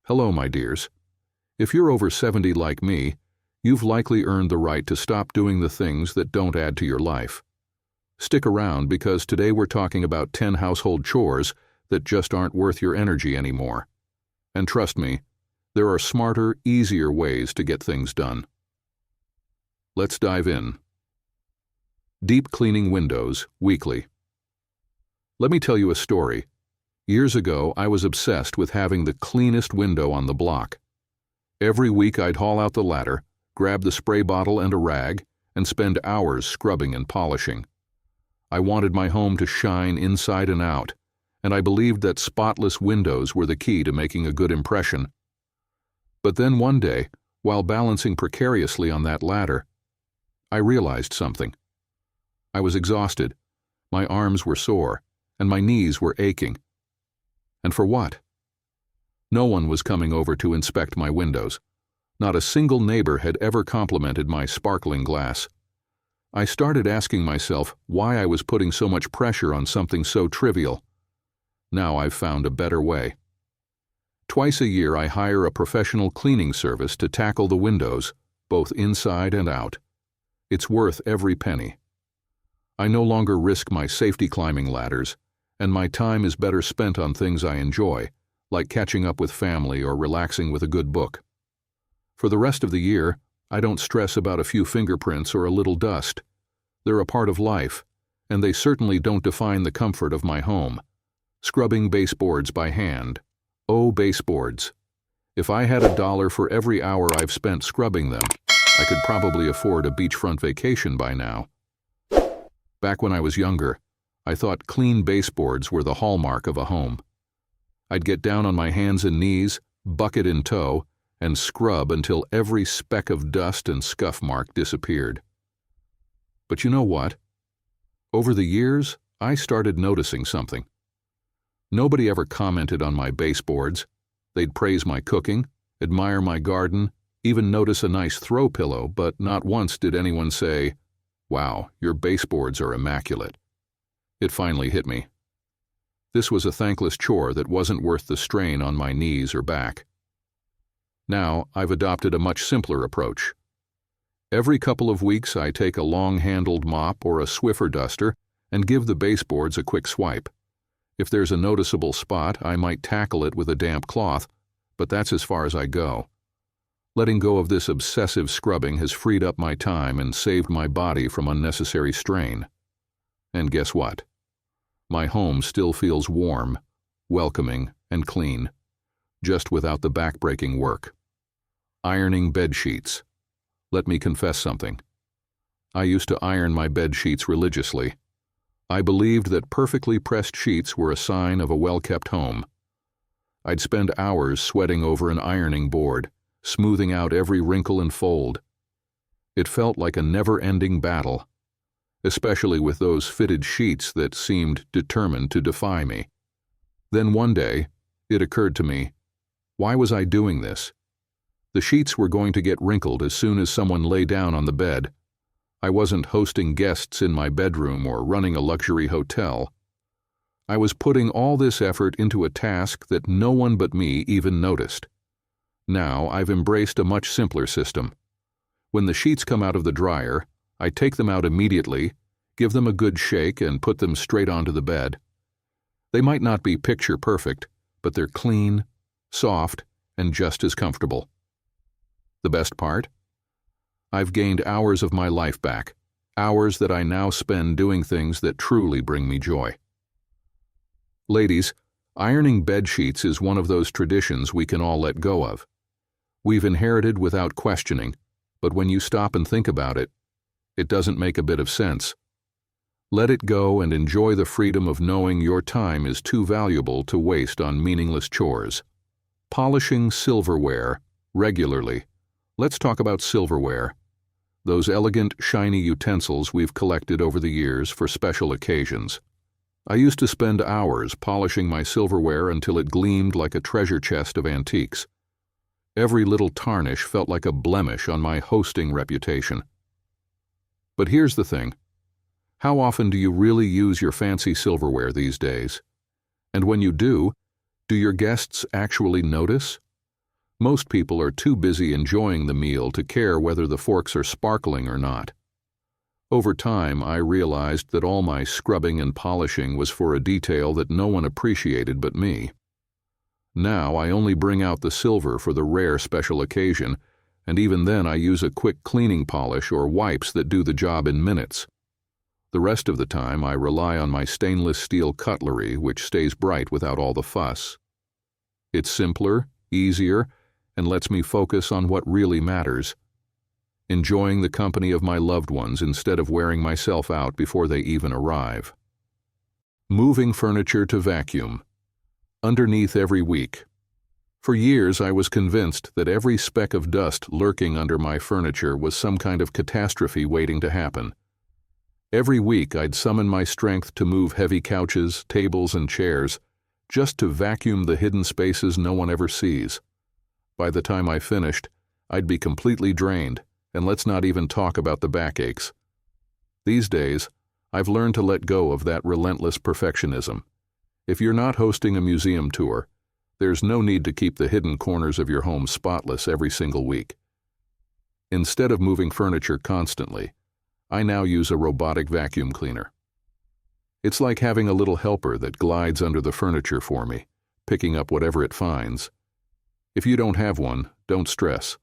Hello, my dears. If you're over 70 like me, you've likely earned the right to stop doing the things that don't add to your life. Stick around because today we're talking about 10 household chores that just aren't worth your energy anymore. And trust me, there are smarter, easier ways to get things done. Let's dive in. Deep cleaning windows weekly. Let me tell you a story. Years ago, I was obsessed with having the cleanest window on the block. Every week I'd haul out the ladder, grab the spray bottle and a rag, and spend hours scrubbing and polishing. I wanted my home to shine inside and out, and I believed that spotless windows were the key to making a good impression. But then one day, while balancing precariously on that ladder, I realized something. I was exhausted, my arms were sore, and my knees were aching. And for what? No one was coming over to inspect my windows. Not a single neighbor had ever complimented my sparkling glass. I started asking myself why I was putting so much pressure on something so trivial. Now I've found a better way. Twice a year I hire a professional cleaning service to tackle the windows, both inside and out. It's worth every penny. I no longer risk my safety climbing ladders, and my time is better spent on things I enjoy, like catching up with family or relaxing with a good book. For the rest of the year, I don't stress about a few fingerprints or a little dust. They're a part of life, and they certainly don't define the comfort of my home. Scrubbing baseboards by hand. Oh, baseboards. If I had $1 for every hour I've spent scrubbing them, I could probably afford a beachfront vacation by now. Back when I was younger, I thought clean baseboards were the hallmark of a home. I'd get down on my hands and knees, bucket in tow, and scrub until every speck of dust and scuff mark disappeared. But you know what? Over the years, I started noticing something. Nobody ever commented on my baseboards. They'd praise my cooking, admire my garden, even notice a nice throw pillow, but not once did anyone say, "Wow, your baseboards are immaculate." It finally hit me. This was a thankless chore that wasn't worth the strain on my knees or back. Now, I've adopted a much simpler approach. Every couple of weeks I take a long-handled mop or a Swiffer duster and give the baseboards a quick swipe. If there's a noticeable spot, I might tackle it with a damp cloth, but that's as far as I go. Letting go of this obsessive scrubbing has freed up my time and saved my body from unnecessary strain. And guess what? My home still feels warm, welcoming, and clean, just without the back-breaking work. Ironing bed sheets. Let me confess something. I used to iron my bed sheets religiously. I believed that perfectly pressed sheets were a sign of a well-kept home. I'd spend hours sweating over an ironing board, smoothing out every wrinkle and fold. It felt like a never-ending battle, especially with those fitted sheets that seemed determined to defy me. Then one day, it occurred to me, why was I doing this? The sheets were going to get wrinkled as soon as someone lay down on the bed. I wasn't hosting guests in my bedroom or running a luxury hotel. I was putting all this effort into a task that no one but me even noticed. Now I've embraced a much simpler system. When the sheets come out of the dryer, I take them out immediately, give them a good shake, and put them straight onto the bed. They might not be picture perfect, but they're clean, soft, and just as comfortable. The best part? I've gained hours of my life back, hours that I now spend doing things that truly bring me joy. Ladies, ironing bed sheets is one of those traditions we can all let go of. We've inherited without questioning, but when you stop and think about it, it doesn't make a bit of sense. Let it go and enjoy the freedom of knowing your time is too valuable to waste on meaningless chores. Polishing silverware regularly. Let's talk about silverware. Those elegant, shiny utensils we've collected over the years for special occasions. I used to spend hours polishing my silverware until it gleamed like a treasure chest of antiques. Every little tarnish felt like a blemish on my hosting reputation. But here's the thing. How often do you really use your fancy silverware these days? And when you do your guests actually notice? Most people are too busy enjoying the meal to care whether the forks are sparkling or not. Over time, I realized that all my scrubbing and polishing was for a detail that no one appreciated but me. Now I only bring out the silver for the rare special occasion, and even then I use a quick cleaning polish or wipes that do the job in minutes. The rest of the time I rely on my stainless steel cutlery, which stays bright without all the fuss. It's simpler, easier, and lets me focus on what really matters. Enjoying the company of my loved ones instead of wearing myself out before they even arrive. Moving furniture to vacuum. Underneath every week. For years I was convinced that every speck of dust lurking under my furniture was some kind of catastrophe waiting to happen. Every week I'd summon my strength to move heavy couches, tables, and chairs, just to vacuum the hidden spaces no one ever sees. By the time I finished, I'd be completely drained, and let's not even talk about the backaches. These days, I've learned to let go of that relentless perfectionism. If you're not hosting a museum tour, there's no need to keep the hidden corners of your home spotless every single week. Instead of moving furniture constantly, I now use a robotic vacuum cleaner. It's like having a little helper that glides under the furniture for me, picking up whatever it finds. If you don't have one, don't stress.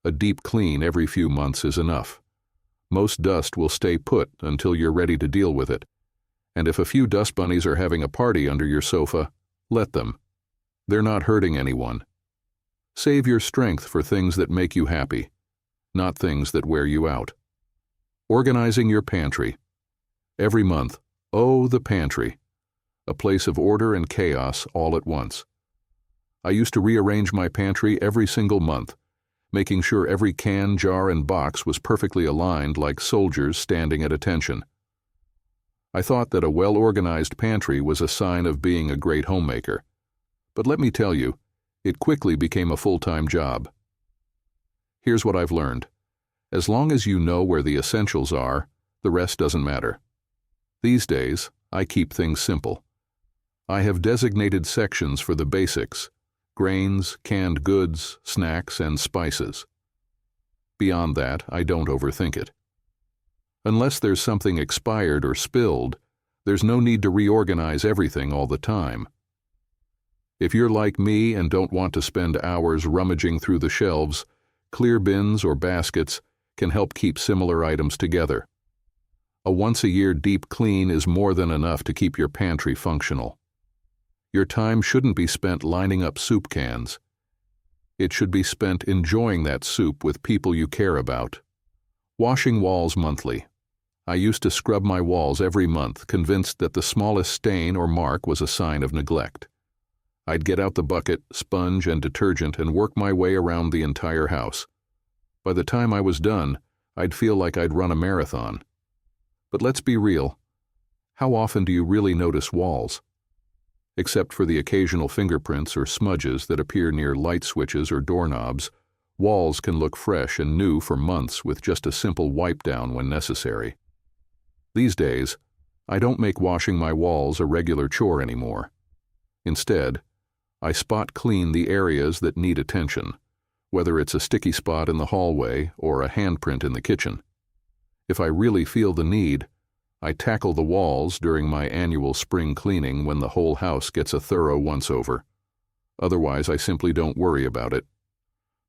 A deep clean every few months is enough. Most dust will stay put until you're ready to deal with it. And if a few dust bunnies are having a party under your sofa, let them. They're not hurting anyone. Save your strength for things that make you happy, not things that wear you out. Organizing your pantry. Every month, oh, the pantry. A place of order and chaos all at once. I used to rearrange my pantry every single month, making sure every can, jar, and box was perfectly aligned like soldiers standing at attention. I thought that a well-organized pantry was a sign of being a great homemaker. But let me tell you, it quickly became a full-time job. Here's what I've learned. As long as you know where the essentials are, the rest doesn't matter. These days, I keep things simple. I have designated sections for the basics: grains, canned goods, snacks, and spices. Beyond that, I don't overthink it. Unless there's something expired or spilled, there's no need to reorganize everything all the time. If you're like me and don't want to spend hours rummaging through the shelves, clear bins or baskets can help keep similar items together. A once-a-year deep clean is more than enough to keep your pantry functional. Your time shouldn't be spent lining up soup cans. It should be spent enjoying that soup with people you care about. Washing walls monthly. I used to scrub my walls every month, convinced that the smallest stain or mark was a sign of neglect. I'd get out the bucket, sponge, and detergent and work my way around the entire house. By the time I was done, I'd feel like I'd run a marathon. But let's be real. How often do you really notice walls? Except for the occasional fingerprints or smudges that appear near light switches or doorknobs, walls can look fresh and new for months with just a simple wipe down when necessary. These days, I don't make washing my walls a regular chore anymore. Instead, I spot clean the areas that need attention, whether it's a sticky spot in the hallway or a handprint in the kitchen. If I really feel the need, I tackle the walls during my annual spring cleaning when the whole house gets a thorough once-over. Otherwise, I simply don't worry about it.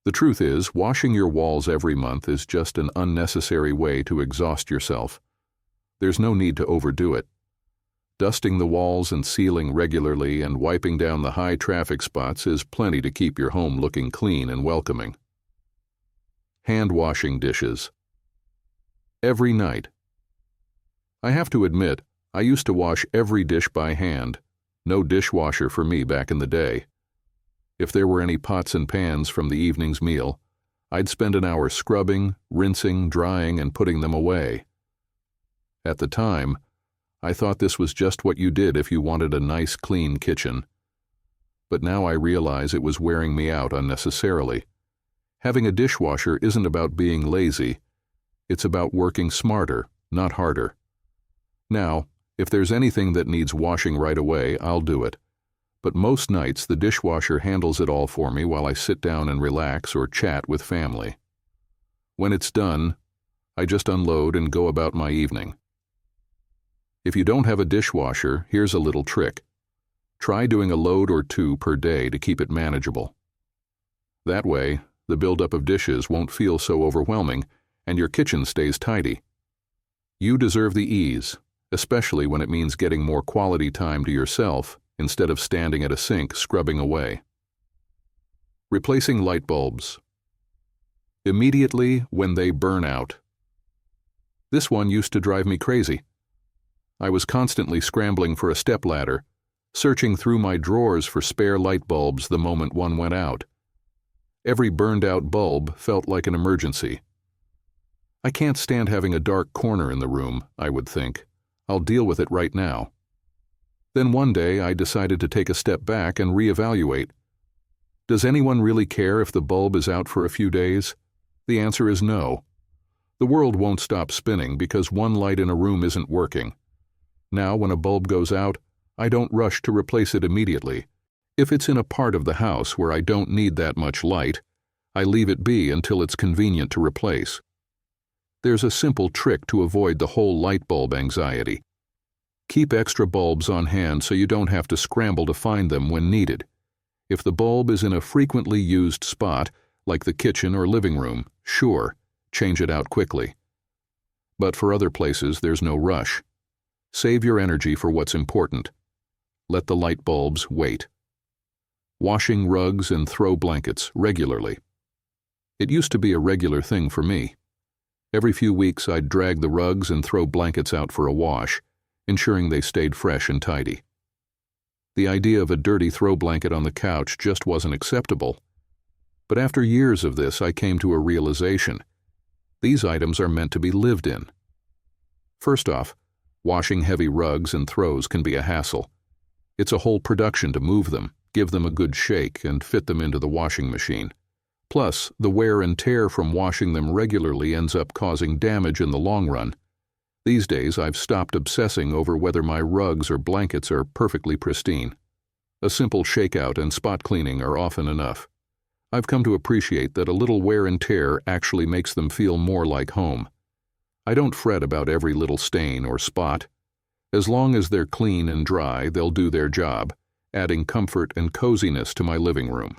The truth is, washing your walls every month is just an unnecessary way to exhaust yourself. There's no need to overdo it. Dusting the walls and ceiling regularly and wiping down the high traffic spots is plenty to keep your home looking clean and welcoming. Hand washing dishes. Every night. I have to admit, I used to wash every dish by hand. No dishwasher for me back in the day. If there were any pots and pans from the evening's meal, I'd spend an hour scrubbing, rinsing, drying, and putting them away. At the time, I thought this was just what you did if you wanted a nice, clean kitchen. But now I realize it was wearing me out unnecessarily. Having a dishwasher isn't about being lazy. It's about working smarter, not harder. Now, if there's anything that needs washing right away, I'll do it. but most nights the dishwasher handles it all for me while I sit down and relax or chat with family. When it's done, I just unload and go about my evening. If you don't have a dishwasher, here's a little trick. Try doing a load or two per day to keep it manageable. That way, the buildup of dishes won't feel so overwhelming and your kitchen stays tidy. You deserve the ease, especially when it means getting more quality time to yourself instead of standing at a sink scrubbing away. Replacing light bulbs. Immediately when they burn out. This one used to drive me crazy. I was constantly scrambling for a stepladder, searching through my drawers for spare light bulbs the moment one went out. Every burned-out bulb felt like an emergency. I can't stand having a dark corner in the room, I would think. I'll deal with it right now. Then one day I decided to take a step back and reevaluate. Does anyone really care if the bulb is out for a few days? The answer is no. The world won't stop spinning because one light in a room isn't working. Now, when a bulb goes out, I don't rush to replace it immediately. If it's in a part of the house where I don't need that much light, I leave it be until it's convenient to replace. There's a simple trick to avoid the whole light bulb anxiety. Keep extra bulbs on hand so you don't have to scramble to find them when needed. If the bulb is in a frequently used spot, like the kitchen or living room, sure, change it out quickly. But for other places, there's no rush. Save your energy for what's important. Let the light bulbs wait. Washing rugs and throw blankets regularly. It used to be a regular thing for me. Every few weeks I'd drag the rugs and throw blankets out for a wash, ensuring they stayed fresh and tidy. The idea of a dirty throw blanket on the couch just wasn't acceptable. But after years of this, I came to a realization. These items are meant to be lived in. First off, washing heavy rugs and throws can be a hassle. It's a whole production to move them, give them a good shake, and fit them into the washing machine. Plus, the wear and tear from washing them regularly ends up causing damage in the long run. These days, I've stopped obsessing over whether my rugs or blankets are perfectly pristine. A simple shakeout and spot cleaning are often enough. I've come to appreciate that a little wear and tear actually makes them feel more like home. I don't fret about every little stain or spot. As long as they're clean and dry, they'll do their job, adding comfort and coziness to my living room.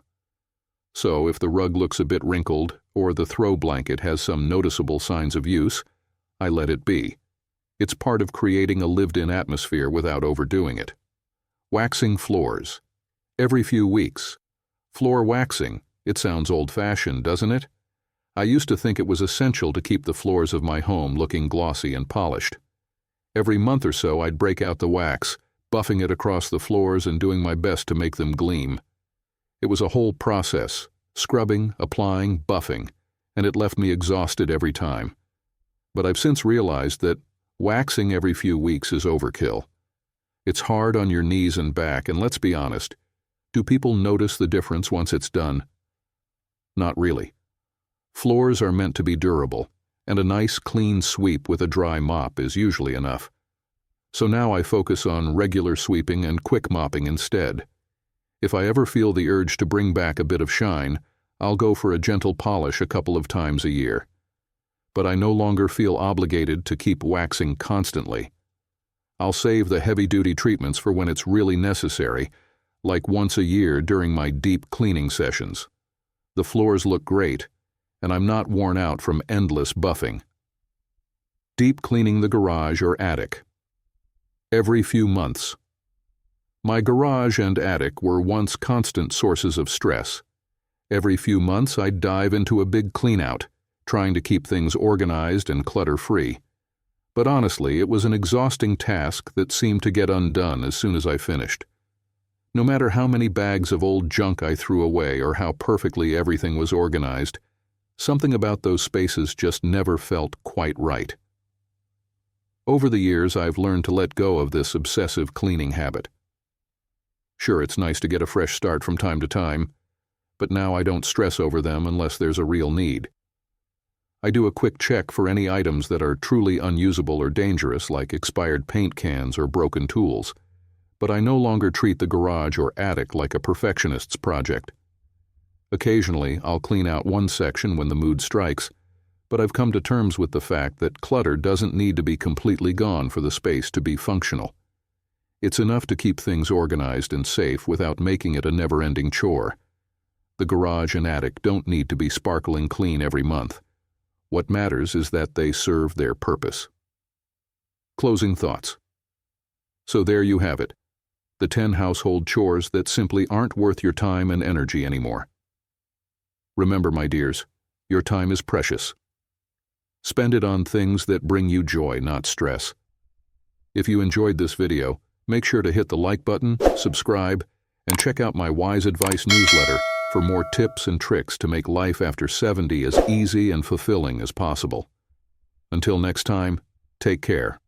So if the rug looks a bit wrinkled or the throw blanket has some noticeable signs of use, I let it be. It's part of creating a lived-in atmosphere without overdoing it. Waxing floors. Every few weeks. Floor waxing. It sounds old-fashioned, doesn't it? I used to think it was essential to keep the floors of my home looking glossy and polished. Every month or so I'd break out the wax, buffing it across the floors and doing my best to make them gleam. It was a whole process, scrubbing, applying, buffing, and it left me exhausted every time. But I've since realized that waxing every few weeks is overkill. It's hard on your knees and back, and let's be honest, do people notice the difference once it's done? Not really. Floors are meant to be durable, and a nice clean sweep with a dry mop is usually enough. So now I focus on regular sweeping and quick mopping instead. If I ever feel the urge to bring back a bit of shine, I'll go for a gentle polish a couple of times a year. But I no longer feel obligated to keep waxing constantly. I'll save the heavy-duty treatments for when it's really necessary, like once a year during my deep cleaning sessions. The floors look great, and I'm not worn out from endless buffing. Deep cleaning the garage or attic. Every few months. My garage and attic were once constant sources of stress. Every few months I'd dive into a big clean-out, trying to keep things organized and clutter-free. But honestly, it was an exhausting task that seemed to get undone as soon as I finished. No matter how many bags of old junk I threw away or how perfectly everything was organized, something about those spaces just never felt quite right. Over the years, I've learned to let go of this obsessive cleaning habit. Sure, it's nice to get a fresh start from time to time, but now I don't stress over them unless there's a real need. I do a quick check for any items that are truly unusable or dangerous, like expired paint cans or broken tools, but I no longer treat the garage or attic like a perfectionist's project. Occasionally, I'll clean out one section when the mood strikes, but I've come to terms with the fact that clutter doesn't need to be completely gone for the space to be functional. It's enough to keep things organized and safe without making it a never-ending chore. The garage and attic don't need to be sparkling clean every month. What matters is that they serve their purpose. Closing thoughts. So there you have it, the 10 household chores that simply aren't worth your time and energy anymore. Remember, my dears, your time is precious. Spend it on things that bring you joy, not stress. If you enjoyed this video, make sure to hit the like button, subscribe, and check out my Wise Advice newsletter for more tips and tricks to make life after 70 as easy and fulfilling as possible. Until next time, take care.